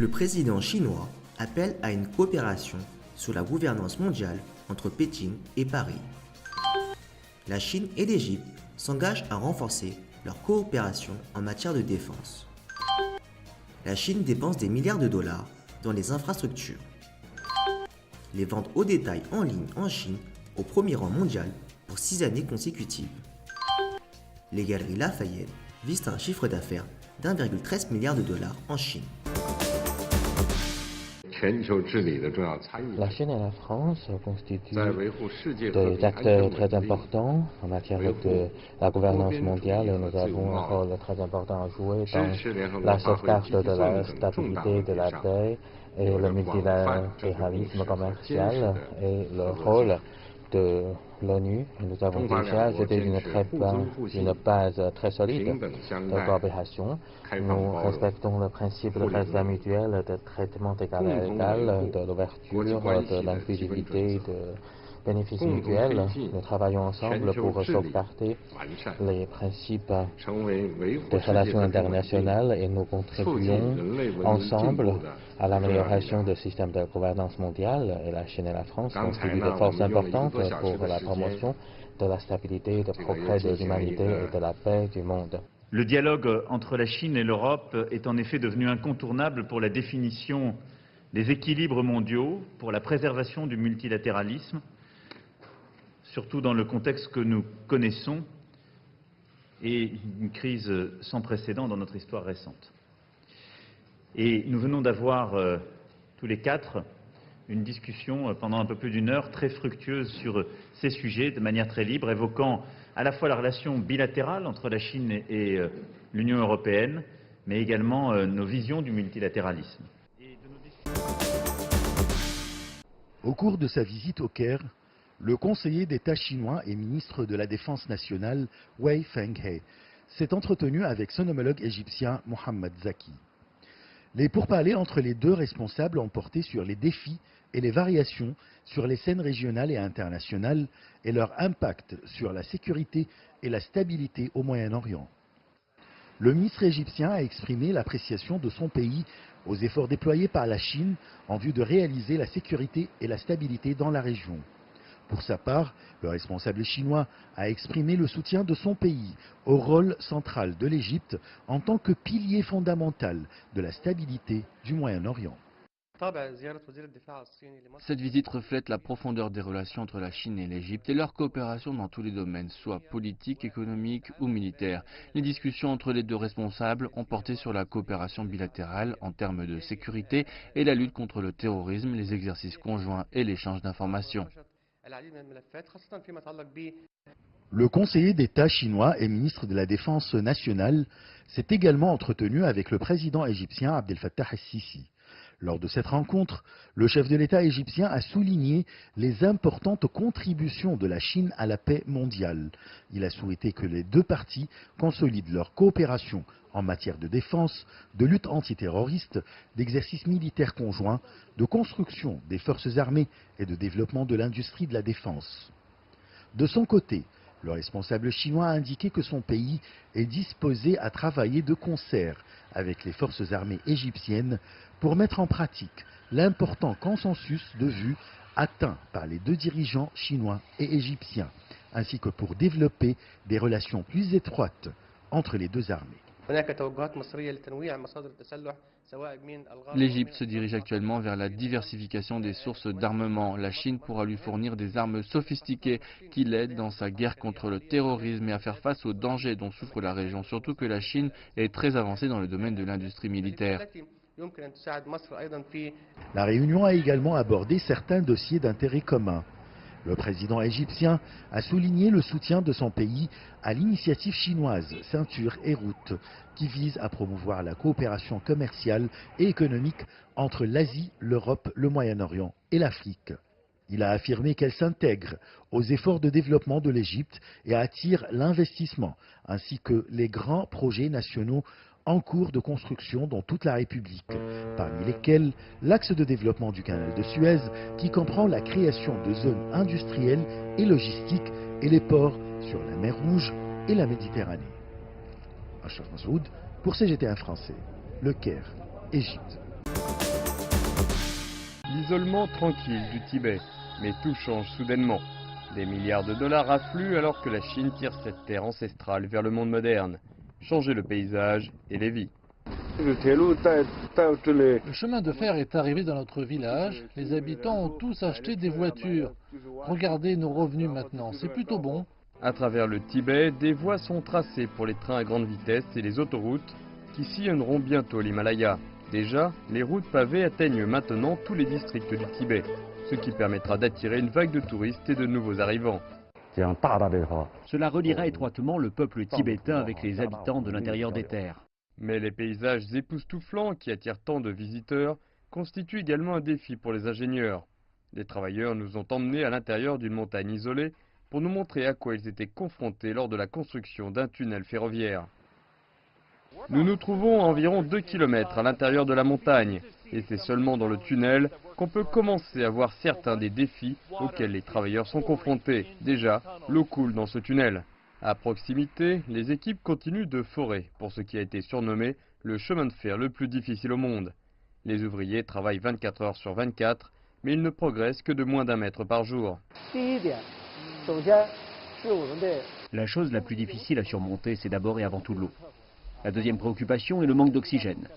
Le président chinois appelle à une coopération sur la gouvernance mondiale entre Pékin et Paris. La Chine et l'Égypte s'engagent à renforcer leur coopération en matière de défense. La Chine dépense des milliards de dollars dans les infrastructures. Les ventes au détail en ligne en Chine au premier rang mondial pour 6 années consécutives. Les galeries Lafayette visent un chiffre d'affaires d'1,13 milliard de dollars en Chine. La Chine et la France constituent des acteurs très importants en matière de la gouvernance mondiale et nous avons un rôle très important à jouer dans la sauvegarde de la stabilité, de la paix et le multilatéralisme commercial et le rôle de l'ONU. Nous avons déjà jeté une base très solide de coopération. Nous respectons le principe de respect mutuel, de traitement d'égal à égal, de l'ouverture, de l'inclusivité, de bénéfices mutuels. Nous travaillons ensemble pour sauvegarder les principes des relations internationales et nous contribuons ensemble à l'amélioration du système de gouvernance mondiale et la Chine et la France constituent des forces importantes pour la promotion de la stabilité, du progrès de l'humanité et de la paix du monde. Le dialogue entre la Chine et l'Europe est en effet devenu incontournable pour la définition des équilibres mondiaux, pour la préservation du multilatéralisme, surtout dans le contexte que nous connaissons et une crise sans précédent dans notre histoire récente. Et nous venons d'avoir tous les quatre une discussion pendant un peu plus d'une heure très fructueuse sur ces sujets de manière très libre, évoquant à la fois la relation bilatérale entre la Chine et l'Union européenne, mais également nos visions du multilatéralisme. Au cours de sa visite au Caire, le conseiller d'État chinois et ministre de la Défense nationale, Wei Fenghe, s'est entretenu avec son homologue égyptien Mohamed Zaki. Les pourparlers entre les deux responsables ont porté sur les défis et les variations sur les scènes régionales et internationales et leur impact sur la sécurité et la stabilité au Moyen-Orient. Le ministre égyptien a exprimé l'appréciation de son pays aux efforts déployés par la Chine en vue de réaliser la sécurité et la stabilité dans la région. Pour sa part, le responsable chinois a exprimé le soutien de son pays au rôle central de l'Égypte en tant que pilier fondamental de la stabilité du Moyen-Orient. Cette visite reflète la profondeur des relations entre la Chine et l'Égypte et leur coopération dans tous les domaines, soit politiques, économiques ou militaires. Les discussions entre les deux responsables ont porté sur la coopération bilatérale en termes de sécurité et la lutte contre le terrorisme, les exercices conjoints et l'échange d'informations. Le conseiller d'État chinois et ministre de la Défense nationale s'est également entretenu avec le président égyptien Abdel Fattah el-Sisi. Lors de cette rencontre, le chef de l'État égyptien a souligné les importantes contributions de la Chine à la paix mondiale. Il a souhaité que les deux parties consolident leur coopération en matière de défense, de lutte antiterroriste, d'exercices militaires conjoints, de construction des forces armées et de développement de l'industrie de la défense. De son côté, le responsable chinois a indiqué que son pays est disposé à travailler de concert avec les forces armées égyptiennes pour mettre en pratique l'important consensus de vues atteint par les deux dirigeants chinois et égyptiens, ainsi que pour développer des relations plus étroites entre les deux armées. L'Égypte se dirige actuellement vers la diversification des sources d'armement. La Chine pourra lui fournir des armes sophistiquées qui l'aident dans sa guerre contre le terrorisme et à faire face aux dangers dont souffre la région, surtout que la Chine est très avancée dans le domaine de l'industrie militaire. La réunion a également abordé certains dossiers d'intérêt commun. Le président égyptien a souligné le soutien de son pays à l'initiative chinoise Ceinture et Route, qui vise à promouvoir la coopération commerciale et économique entre l'Asie, l'Europe, le Moyen-Orient et l'Afrique. Il a affirmé qu'elle s'intègre aux efforts de développement de l'Égypte et attire l'investissement, ainsi que les grands projets nationaux en cours de construction dans toute la République, parmi lesquels l'axe de développement du canal de Suez, qui comprend la création de zones industrielles et logistiques et les ports sur la mer Rouge et la Méditerranée. Ashraf Masoud pour CGT1 français, Le Caire, Égypte. l'isolement tranquille du Tibet. Mais tout change soudainement. Des milliards de dollars affluent alors que la Chine tire cette terre ancestrale vers le monde moderne. Changer le paysage et les vies. Le chemin de fer est arrivé dans notre village. Les habitants ont tous acheté des voitures. Regardez nos revenus maintenant, c'est plutôt bon. À travers le Tibet, des voies sont tracées pour les trains à grande vitesse et les autoroutes qui sillonneront bientôt l'Himalaya. Déjà, les routes pavées atteignent maintenant tous les districts du Tibet, ce qui permettra d'attirer une vague de touristes et de nouveaux arrivants. Cela reliera étroitement le peuple tibétain avec les habitants de l'intérieur des terres. Mais les paysages époustouflants qui attirent tant de visiteurs constituent également un défi pour les ingénieurs. Les travailleurs nous ont emmenés à l'intérieur d'une montagne isolée pour nous montrer à quoi ils étaient confrontés lors de la construction d'un tunnel ferroviaire. Nous nous trouvons à environ 2 km à l'intérieur de la montagne, et c'est seulement dans le tunnel qu'on peut commencer à voir certains des défis auxquels les travailleurs sont confrontés. Déjà, l'eau coule dans ce tunnel. À proximité, les équipes continuent de forer pour ce qui a été surnommé le chemin de fer le plus difficile au monde. Les ouvriers travaillent 24 heures sur 24, mais ils ne progressent que de moins d'1 mètre par jour. La chose la plus difficile à surmonter, c'est d'abord et avant tout l'eau. La deuxième préoccupation est le manque d'oxygène.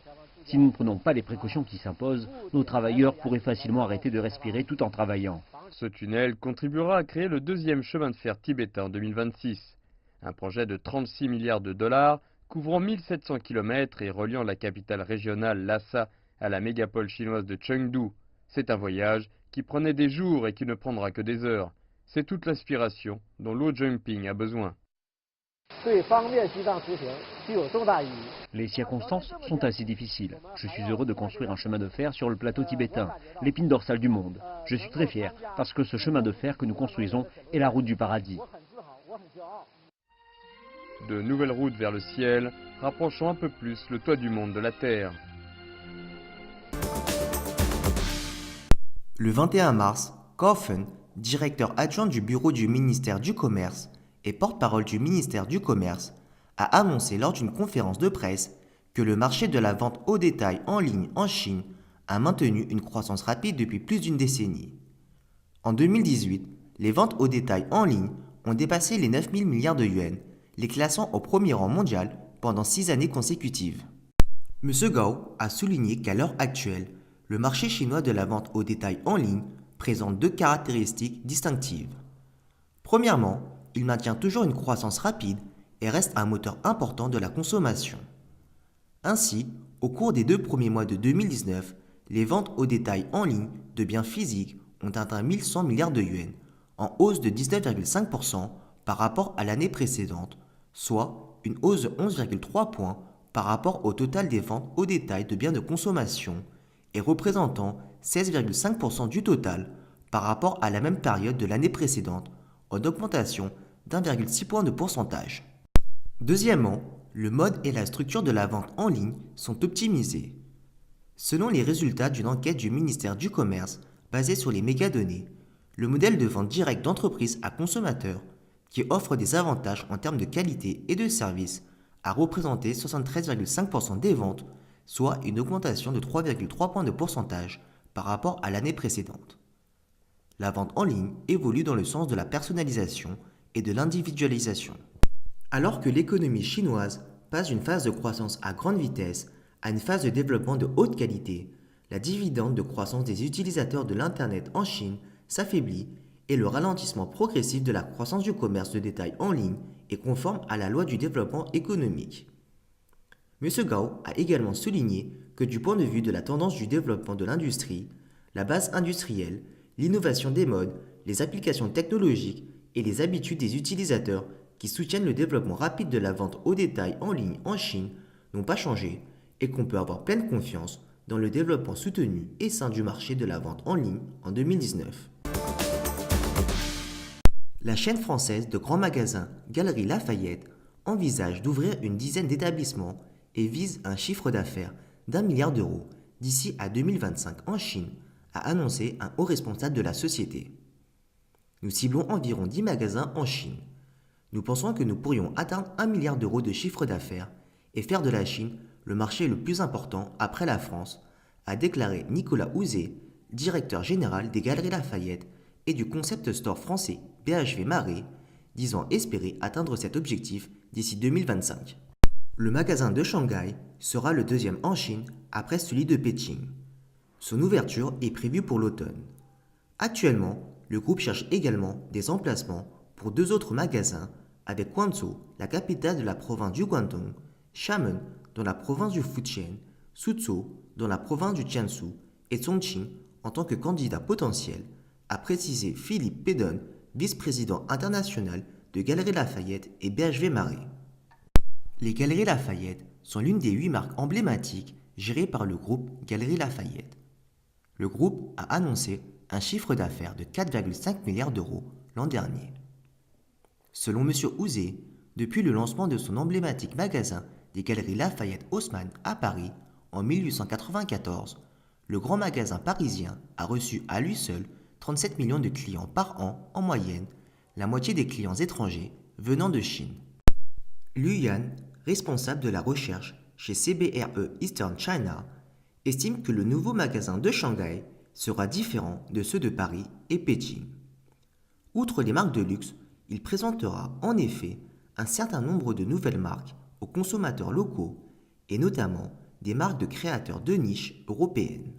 Si nous ne prenons pas les précautions qui s'imposent, nos travailleurs pourraient facilement arrêter de respirer tout en travaillant. Ce tunnel contribuera à créer le deuxième chemin de fer tibétain en 2026. Un projet de 36 milliards de dollars, couvrant 1700 km et reliant la capitale régionale Lhasa à la mégapole chinoise de Chengdu. C'est un voyage qui prenait des jours et qui ne prendra que des heures. C'est toute l'aspiration dont Luo Zhengping a besoin. Les circonstances sont assez difficiles. Je suis heureux de construire un chemin de fer sur le plateau tibétain, l'épine dorsale du monde. Je suis très fier parce que ce chemin de fer que nous construisons est la route du paradis. De nouvelles routes vers le ciel, rapprochant un peu plus le toit du monde de la Terre. Le 21 mars, Kaufen, directeur adjoint du bureau du ministère du Commerce et porte-parole du ministère du Commerce, a annoncé lors d'une conférence de presse que le marché de la vente au détail en ligne en Chine a maintenu une croissance rapide depuis plus d'une décennie. En 2018, les ventes au détail en ligne ont dépassé les 9 000 milliards de yuans, les classant au premier rang mondial pendant 6 années consécutives. M. Gao a souligné qu'à l'heure actuelle, le marché chinois de la vente au détail en ligne présente 2 caractéristiques distinctives. Premièrement, il maintient toujours une croissance rapide et reste un moteur important de la consommation. Ainsi, au cours des 2 premiers mois de 2019, les ventes au détail en ligne de biens physiques ont atteint 1100 milliards de yuans, en hausse de 19,5% par rapport à l'année précédente, soit une hausse de 11,3 points par rapport au total des ventes au détail de biens de consommation et représentant 16,5% du total par rapport à la même période de l'année précédente, en augmentation d'1,6 point de pourcentage. Deuxièmement, le mode et la structure de la vente en ligne sont optimisés. Selon les résultats d'une enquête du ministère du Commerce basée sur les mégadonnées, le modèle de vente directe d'entreprise à consommateurs, qui offre des avantages en termes de qualité et de service, a représenté 73,5% des ventes, soit une augmentation de 3,3 points de pourcentage par rapport à l'année précédente. La vente en ligne évolue dans le sens de la personnalisation et de l'individualisation. Alors que l'économie chinoise passe d'une phase de croissance à grande vitesse à une phase de développement de haute qualité, la dividende de croissance des utilisateurs de l'Internet en Chine s'affaiblit et le ralentissement progressif de la croissance du commerce de détail en ligne est conforme à la loi du développement économique. M. Gao a également souligné que du point de vue de la tendance du développement de l'industrie, la base industrielle, l'innovation des modes, les applications technologiques et les habitudes des utilisateurs qui soutiennent le développement rapide de la vente au détail en ligne en Chine n'ont pas changé et qu'on peut avoir pleine confiance dans le développement soutenu et sain du marché de la vente en ligne en 2019. La chaîne française de grands magasins Galeries Lafayette envisage d'ouvrir une dizaine d'établissements et vise un chiffre d'affaires d'1 milliard d'euros d'ici à 2025 en Chine, a annoncé un haut responsable de la société. Nous ciblons environ 10 magasins en Chine. Nous pensons que nous pourrions atteindre 1 milliard d'euros de chiffre d'affaires et faire de la Chine le marché le plus important après la France, a déclaré Nicolas Houzé, directeur général des Galeries Lafayette et du concept store français BHV Marais, disant espérer atteindre cet objectif d'ici 2025. Le magasin de Shanghai sera le deuxième en Chine après celui de Pékin. Son ouverture est prévue pour l'automne. Actuellement, le groupe cherche également des emplacements pour 2 autres magasins avec Guangzhou, la capitale de la province du Guangdong, Xiamen dans la province du Fujian, Suzhou dans la province du Jiangsu et Chongqing en tant que candidat potentiel, a précisé Philippe Pédon, vice-président international de Galeries Lafayette et BHV Marais. Les Galeries Lafayette sont l'une des 8 marques emblématiques gérées par le groupe Galeries Lafayette. Le groupe a annoncé un chiffre d'affaires de 4,5 milliards d'euros l'an dernier. Selon M. Houzé, depuis le lancement de son emblématique magasin des Galeries Lafayette Haussmann à Paris en 1894, le grand magasin parisien a reçu à lui seul 37 millions de clients par an en moyenne, la moitié des clients étrangers venant de Chine. Lu Yan, responsable de la recherche chez CBRE Eastern China, estime que le nouveau magasin de Shanghai sera différent de ceux de Paris et Pékin. Outre les marques de luxe, il présentera en effet un certain nombre de nouvelles marques aux consommateurs locaux et notamment des marques de créateurs de niche européennes.